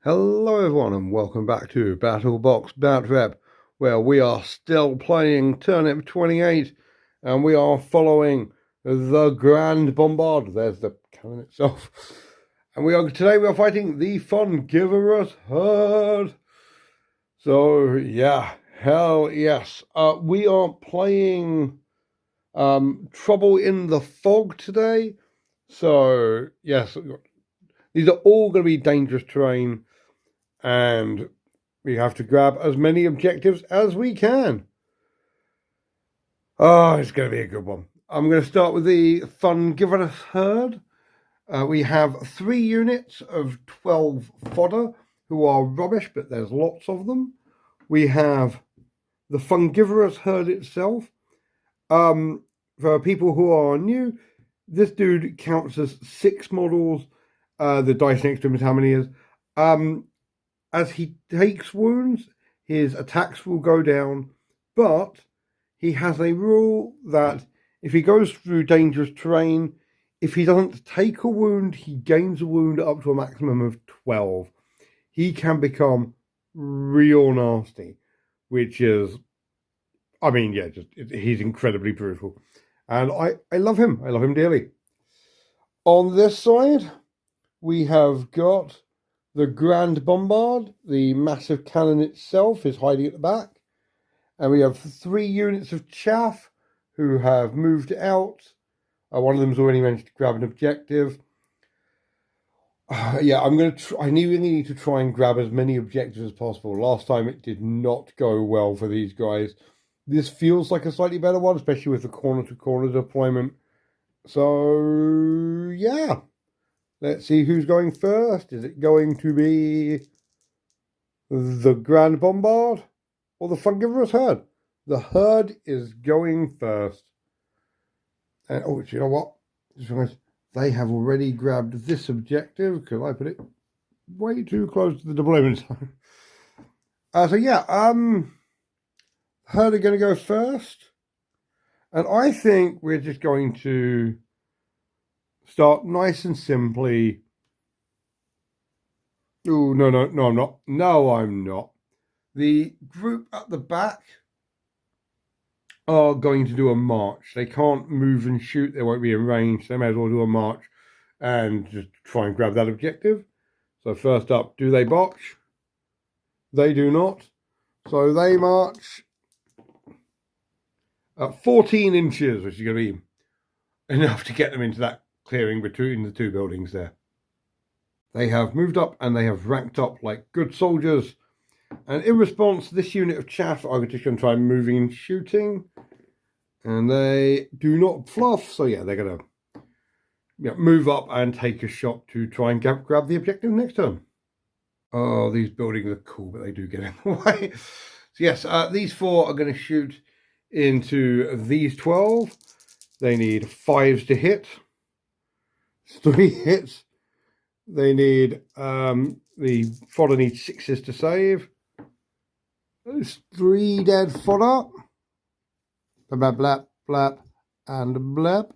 Hello everyone and welcome back to BattleBox Batrep, where we are still playing Turnip28 and we are following the Grand Bombard. There's the cannon itself. And today we are fighting the Fungivorous herd. So yeah, hell yes. We are playing Trouble in the Fog today. So yes, these are all going to be dangerous terrain. And we have to grab as many objectives as we can. Oh, it's going to be a good one. I'm going to start with the Fungivorous herd. We have 3 units of 12 fodder who are rubbish, but there's lots of them. We have the Fungivorous herd itself. For people who are new, this dude counts as 6 models. The dice next to him is how many is. As he takes wounds, his attacks will go down, but he has a rule that if he goes through dangerous terrain, if he doesn't take a wound, he gains a wound up to a maximum of 12. He can become real nasty, which is, I mean, yeah, he's incredibly brutal. And I love him. I love him dearly. On this side, we have got the Grand Bombard. The massive cannon itself is hiding at the back. And we have 3 units of chaff who have moved out. One of them's already managed to grab an objective. Yeah, I really need to try and grab as many objectives as possible. Last time it did not go well for these guys. This feels like a slightly better one, especially with the corner-to-corner deployment. So, yeah. Let's see who's going first. Is it going to be the Grand Bombard or the Fungivorous herd? The herd is going first. And oh, you know what? They have already grabbed this objective because I put it way too close to the deployment zone. So yeah, herd are going to go first. And I think we're just going to start nice and simply. Oh, no, I'm not. No, I'm not. The group at the back are going to do a march. They can't move and shoot. They won't be in range. They may as well do a march and just try and grab that objective. So first up, do they botch? They do not. So they march at 14 inches, which is going to be enough to get them into that clearing between the 2 buildings there. They have moved up and they have ranked up like good soldiers. And in response, this unit of chaff are just going to try moving and shooting. And they do not fluff. So yeah, they're going to move up and take a shot to try and grab the objective next turn. Oh, these buildings are cool, but they do get in the way. So yes, these 4 are going to shoot into these 12. They need 5s to hit. 3 hits. They need, the fodder needs 6s to save. There's 3 dead fodder. Blap, blap, blap, and blap.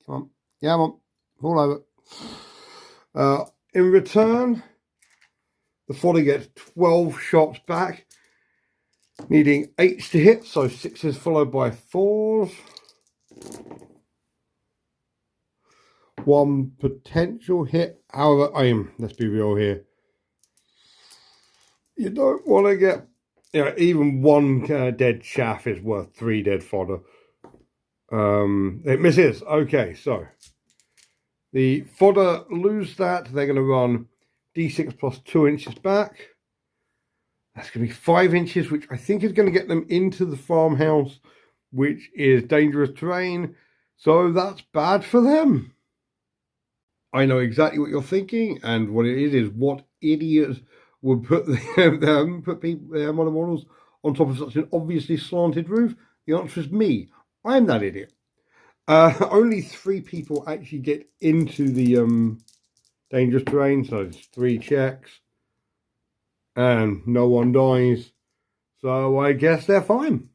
Come on. Yeah, come on. Fall over. In return, the fodder gets 12 shots back, needing 8s to hit, so 6s followed by 4s. 1 potential hit. However, let's be real here. You don't want to get, even 1 dead chaff is worth 3 dead fodder. It misses. Okay, so the fodder lose that. They're going to run D6 plus 2 inches back. That's going to be 5 inches, which I think is going to get them into the farmhouse, which is dangerous terrain. So that's bad for them. I know exactly what you're thinking, and what it is what idiots would put their models on top of such an obviously slanted roof. The answer is me. I'm that idiot. Only 3 people actually get into the dangerous terrain, so it's 3 checks, and no one dies. So I guess they're fine.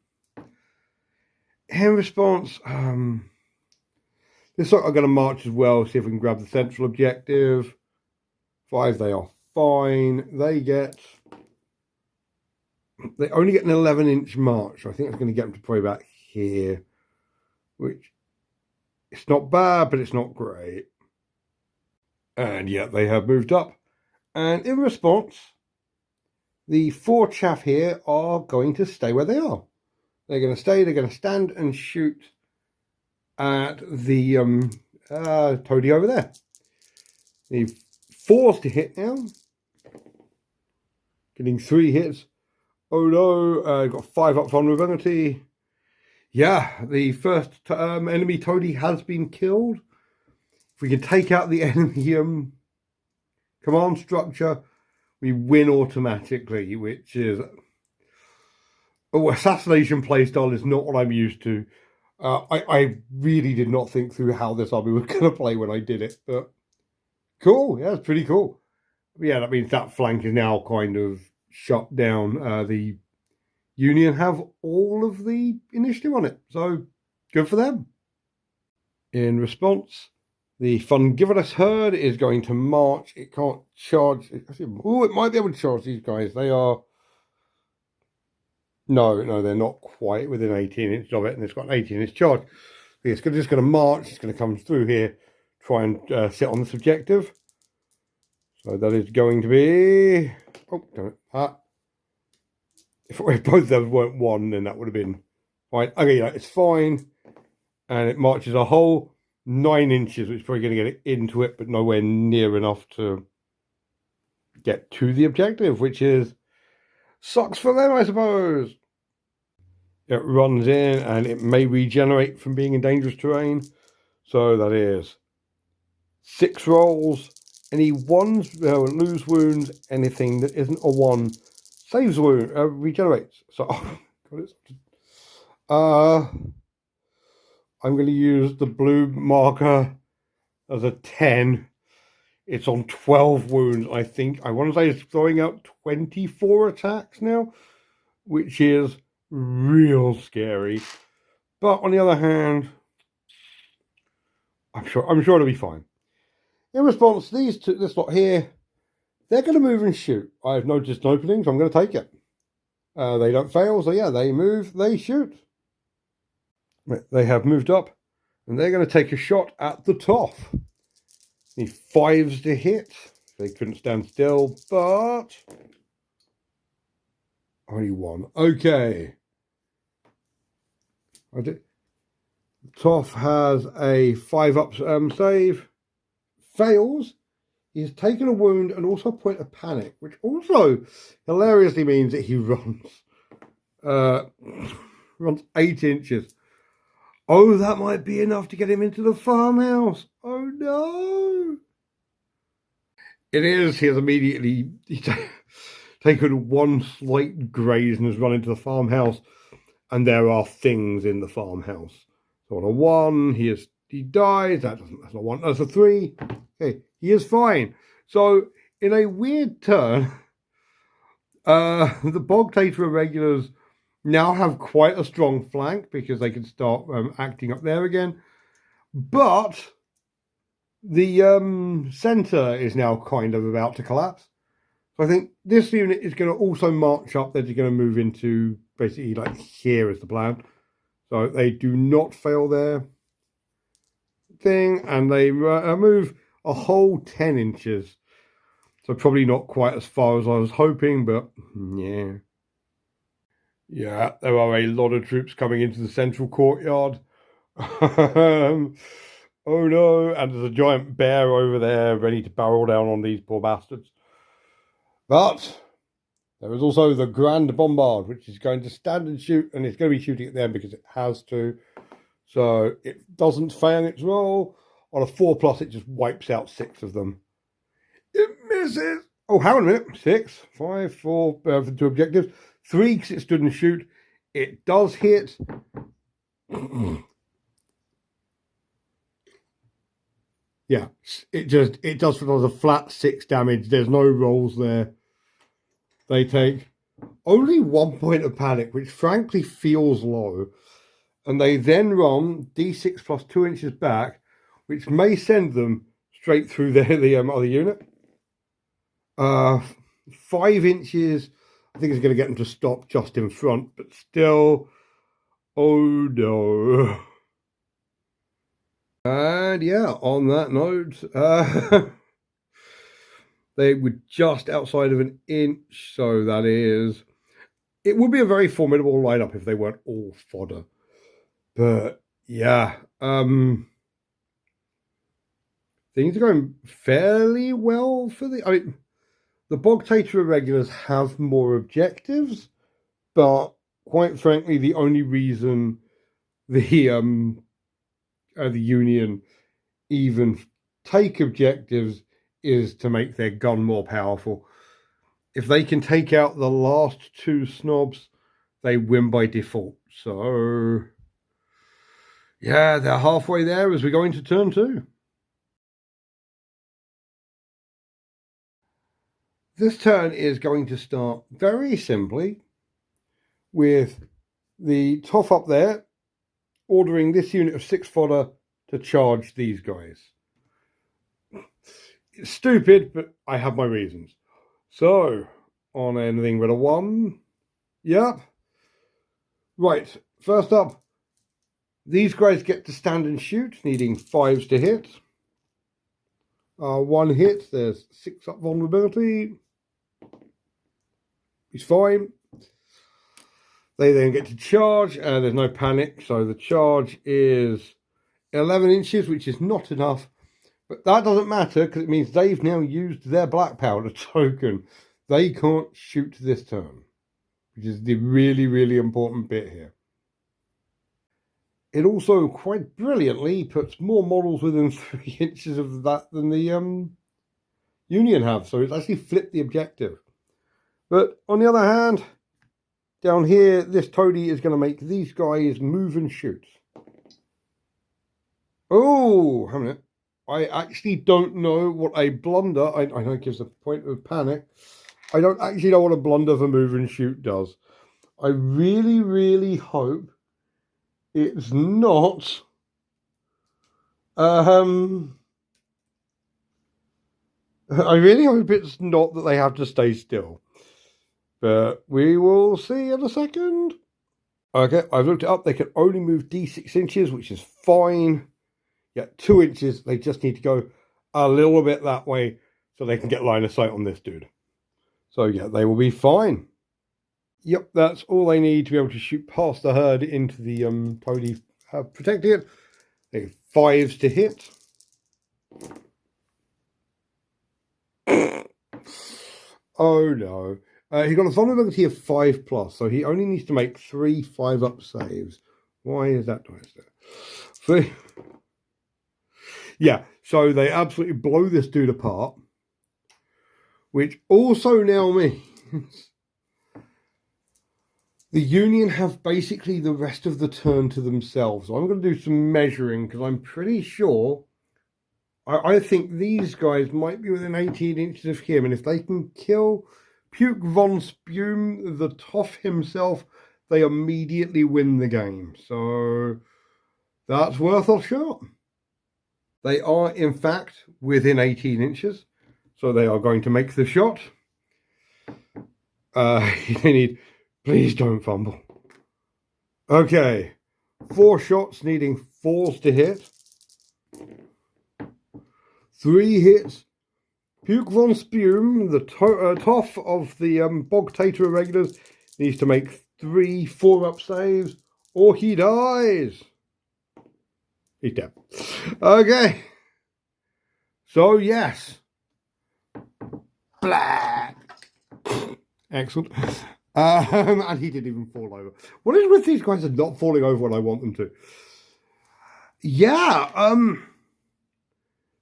In response, this sort are going to march as well, see if we can grab the central objective. 5 they are fine. They only get an 11-inch march. I think it's going to get them to probably about here, which it's not bad, but it's not great. And yet they have moved up. And in response, the 4 chaff here are going to stay where they are. They're going to stay. They're going to stand and shoot at the toady over there. The 4's to hit now. Getting 3 hits. Oh no, got 5 up vulnerability. Yeah, the first enemy toady has been killed. If we can take out the enemy command structure, we win automatically, which is... Oh, assassination playstyle is not what I'm used to. I really did not think through how this army was going to play when I did it, but cool. Yeah, it's pretty cool. But yeah, that means that flank is now kind of shut down. The Union have all of the initiative on it, so good for them. In response, the Fungivorous herd is going to march. It can't charge. Oh, it might be able to charge these guys. They are... No, they're not quite within 18 inches of it, and it's got an 18-inch charge. It's just going to march. It's going to come through here, try and sit on this objective. So that is going to be... Oh, damn it. If both of them weren't 1, then that would have been fine. Okay, yeah, it's fine. And it marches a whole 9 inches, which is probably going to get it into it, but nowhere near enough to get to the objective, which is... Sucks for them, I suppose. It runs in and it may regenerate from being in dangerous terrain. So that is 6 rolls. Any 1s lose wounds. Anything that isn't a 1 saves wound, regenerates. So I'm going to use the blue marker as a 10. It's on 12 wounds, I think. I want to say it's throwing out 24 attacks now, which is real scary. But on the other hand, I'm sure it'll be fine. In response, this lot here, they're going to move and shoot. I've noticed an opening, so I'm going to take it. They don't fail, so yeah, they move, they shoot. They have moved up, and they're going to take a shot at the top. Need 5s to hit. They couldn't stand still, but only 1. Okay. Toff has a 5-up save. Fails. He's taken a wound and also a point of panic, which also hilariously means that he runs 8 inches. Oh, that might be enough to get him into the farmhouse. Oh, no. It is. He has immediately taken 1 slight graze and has run into the farmhouse. And there are things in the farmhouse. So on a 1, he dies. That's not 1. That's a 3. Okay, he is fine. So in a weird turn, the Bogtater Irregulars now have quite a strong flank because they can start acting up there again. But the centre is now kind of about to collapse. So I think this unit is going to also march up. They're just going to move into basically like here is the plan. So they do not fail their thing. And they move a whole 10 inches. So probably not quite as far as I was hoping, but yeah. Yeah, there are a lot of troops coming into the central courtyard. Oh no, and there's a giant bear over there ready to barrel down on these poor bastards. But there is also the Grand Bombard, which is going to stand and shoot, and it's going to be shooting at them because it has to. So it doesn't fail its roll. On a 4+, it just wipes out 6 of them. It misses. Oh, hang on a minute. 6, 5, 4 for 2 objectives. 3 because it stood and shoot. It does hit. Yeah, it does a flat 6 damage. There's no rolls there. They take only 1 point of panic, which frankly feels low. And they then run D6 plus 2 inches back, which may send them straight through the other unit. Uh, 5 inches, I think it's going to get them to stop just in front, but still, oh no. And yeah, on that note, they were just outside of an inch, so that is, it would be a very formidable lineup if they weren't all fodder. But yeah, things are going fairly well for the. I mean, the Bogtater Irregulars have more objectives, but quite frankly, the only reason the Union even take objectives is to make their gun more powerful. If they can take out the last 2 snobs, they win by default. So yeah, they're halfway there as we go into turn 2. This turn is going to start very simply with the top up there ordering this unit of 6 fodder to charge these guys. It's stupid, but I have my reasons. So, on anything but a 1, yep. Right, first up, these guys get to stand and shoot, needing 5s to hit. 1 hit, there's 6 up vulnerability. He's fine. They then get to charge, and there's no panic, so the charge is 11 inches, which is not enough. But that doesn't matter, because it means they've now used their black powder token. They can't shoot this turn, which is the really, really important bit here. It also quite brilliantly puts more models within 3 inches of that than the Union have, so it's actually flipped the objective. But on the other hand, down here, this toady is going to make these guys move and shoot. Oh, hang on a minute. I actually don't know what a blunder, I know it gives a point of panic. I don't actually know what a blunder for move and shoot does. I really, really hope it's not I really hope it's not that they have to stay still. But we will see in a second. Okay, I've looked it up. They can only move D6 inches, which is fine. Yeah, 2 inches. They just need to go a little bit that way so they can get line of sight on this dude. So yeah, they will be fine. Yep, that's all they need to be able to shoot past the herd into the toady protecting it. They have 5s to hit. Oh no. He got a vulnerability of 5+, so he only needs to make 3 5-up saves. Why is that nice there? So, yeah, so they absolutely blow this dude apart, which also now means the Union have basically the rest of the turn to themselves. So I'm going to do some measuring because I'm pretty sure I think these guys might be within 18 inches of him, and if they can kill Puke von Spume, the Toff himself, they immediately win the game. So that's worth a shot. They are, in fact, within 18 inches, so they are going to make the shot. They need, please don't fumble. Okay, 4 shots needing 4s to hit. 3 hits. Puke von Spume, the Toff of the Bogtater Irregulars, needs to make 3 4-up saves, or he dies. He's dead. Okay. So, yes. Black. Excellent. And he didn't even fall over. What is with these guys are not falling over when I want them to? Yeah,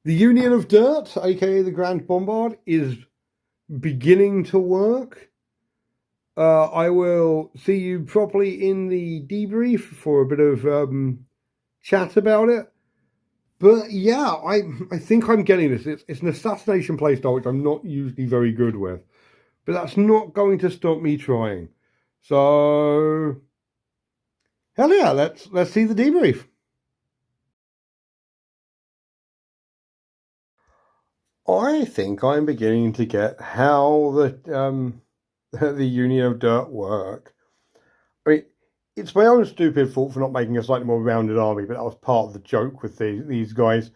the Union of Dirt, aka the Grand Bombard, is beginning to work. I will see you properly in the debrief for a bit of chat about it. But yeah, I think I'm getting this. It's an assassination playstyle, which I'm not usually very good with. But that's not going to stop me trying. So, hell yeah, let's see the debrief. I think I'm beginning to get how the Union of Dirt work. I mean, it's my own stupid fault for not making a slightly more rounded army, but that was part of the joke with these guys. Do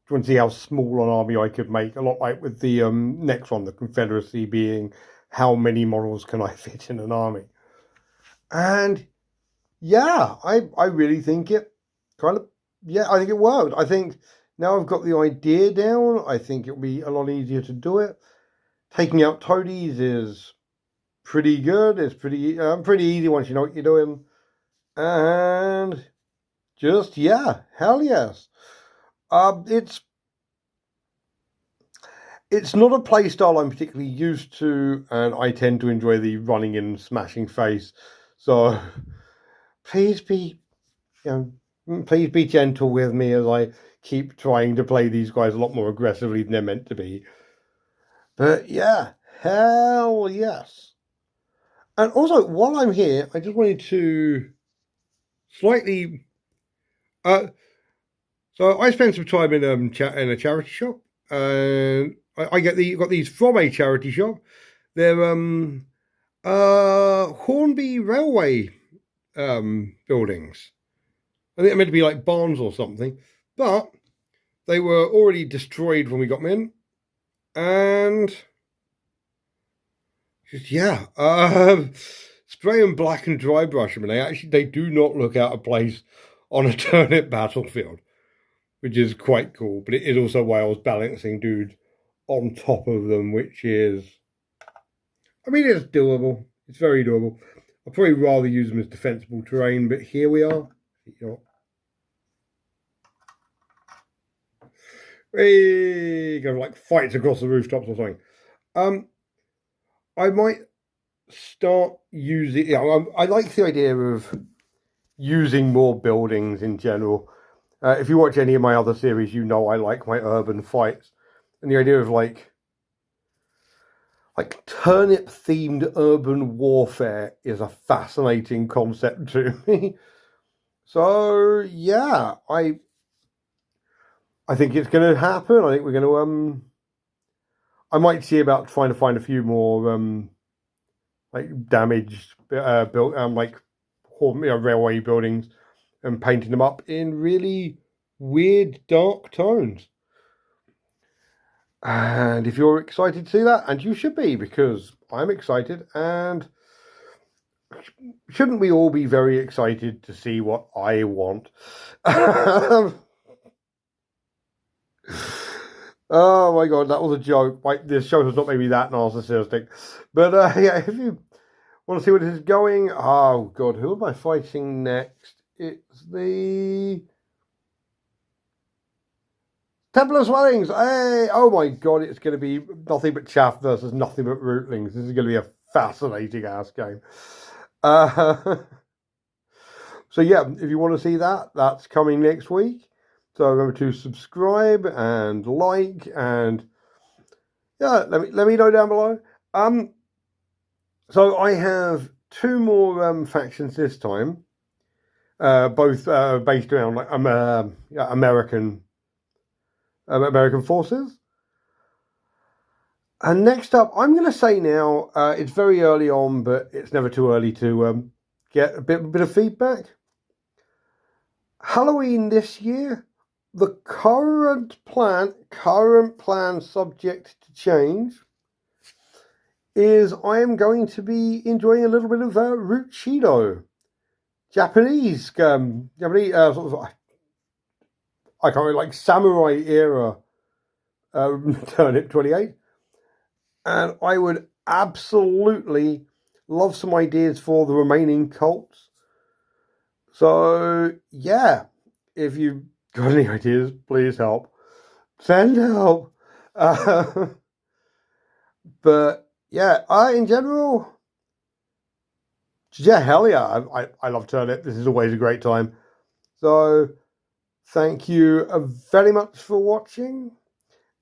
you want to see how small an army I could make? A lot like with the next one, the Confederacy, being how many models can I fit in an army? And yeah, I really think it kind of, yeah, I think it worked. I think now I've got the idea down, I think it'll be a lot easier to do it. Taking out toadies is pretty good. It's pretty easy once you know what you're doing. And just, yeah, hell yes. It's not a play style I'm particularly used to, and I tend to enjoy the running and smashing face. So please be, please be gentle with me as I keep trying to play these guys a lot more aggressively than they're meant to be. But yeah, hell yes. And also, while I'm here, I just wanted to slightly. So I spent some time in in a charity shop, and I got these from a charity shop. They're Hornby Railway buildings. I think they're meant to be like barns or something, but they were already destroyed when we got them in, and yeah, spray them black and dry brush them, and they do not look out of place on a turnip battlefield, which is quite cool. But it is also why I was balancing dudes on top of them, which is, I mean, it's doable. It's very doable. I'd probably rather use them as defensible terrain, but here we are. Hey, go like fights across the rooftops or something. I might start using. I like the idea of using more buildings in general. If you watch any of my other series, you know I like my urban fights, and the idea of like turnip themed urban warfare is a fascinating concept to me. So yeah, I think it's going to happen. I think we're going to I might see about trying to find a few more like damaged built like railway buildings and painting them up in really weird dark tones. And if you're excited to see that, and you should be, because I'm excited, and shouldn't we all be very excited to see what I want? Oh my god, that was a joke. Like, this show has not made me that narcissistic. But yeah, if you want to see what it is going, oh god, who am I fighting next? It's the Templar Swellings. Hey, oh my god, it's going to be nothing but chaff versus nothing but rootlings. This is going to be a fascinating ass game. So yeah, if you want to see that, that's coming next week. So remember to subscribe and like, and yeah, let me know down below. So I have two more factions this time, both based around like American forces. And next up, I'm going to say now, it's very early on, but it's never too early to get a bit of feedback. Halloween this year, the current plan subject to change, is I am going to be enjoying a little bit of root Shido, Japanese sort of, I can't remember, like samurai era Turnip28, and I would absolutely love some ideas for the remaining cults. So yeah, if you've got any ideas, please help. Send help. But yeah, in general, yeah, hell yeah, I love Turnip. This is always a great time. So thank you very much for watching.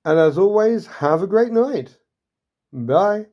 And as always, have a great night. Bye.